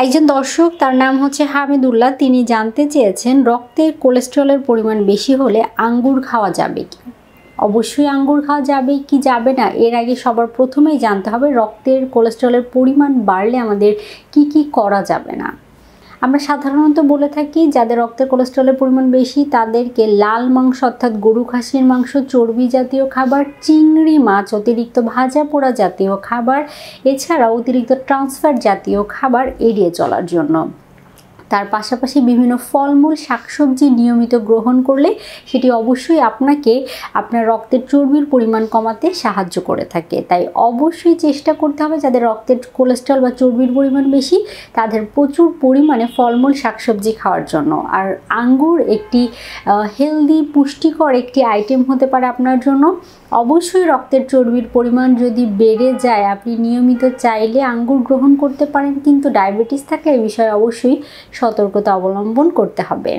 একজন দর্শক, তার নাম হচ্ছে হামিদুল্লাহ, তিনি জানতে চেয়েছেন রক্তে কোলেস্টেরলের পরিমাণ বেশি হলে আঙ্গুর খাওয়া যাবে কি? অবশ্যই আঙ্গুর খাওয়া যাবে কি যাবে না, এর আগে সবার প্রথমেই জানতে হবে রক্তের কোলেস্টেরলের পরিমাণ বাড়লে আমাদের কি কি করা যাবে না। আমরা সাধারণত বলে থাকি যাদের রক্তের কোলেস্টেরলের পরিমাণ বেশি তাদেরকে লাল মাংস অর্থাৎ গরু খাসির মাংস, চর্বি জাতীয় খাবার, চিংড়ি মাছ, অতিরিক্ত ভাজা পোড়া জাতীয় খাবার, এছাড়াও অতিরিক্ত ট্রান্সফ্যাট জাতীয় খাবার এড়িয়ে চলার জন্য। তার পাশাপাশি বিভিন্ন ফলমূল, শাকসবজি নিয়মিত গ্রহণ করলে সেটি অবশ্যই আপনাকে আপনার রক্তের চর্বির পরিমাণ কমাতে সাহায্য করে থাকে। তাই অবশ্যই চেষ্টা করতে হবে যাদের রক্তের কোলেস্টেরল বা চর্বির পরিমাণ বেশি তাদের প্রচুর পরিমাণে ফলমূল, শাকসবজি খাওয়ার জন্য। আর আঙ্গুর একটি হেলদি, পুষ্টিকর একটি আইটেম হতে পারে আপনার জন্য। অবশ্যই রক্তের চর্বির পরিমাণ যদি বেড়ে যায় আপনি নিয়মিত চাইলে আঙ্গুর গ্রহণ করতে পারেন, কিন্তু ডায়াবেটিস থাকলে এই বিষয়ে অবশ্যই সতর্কতা অবলম্বন করতে হবে।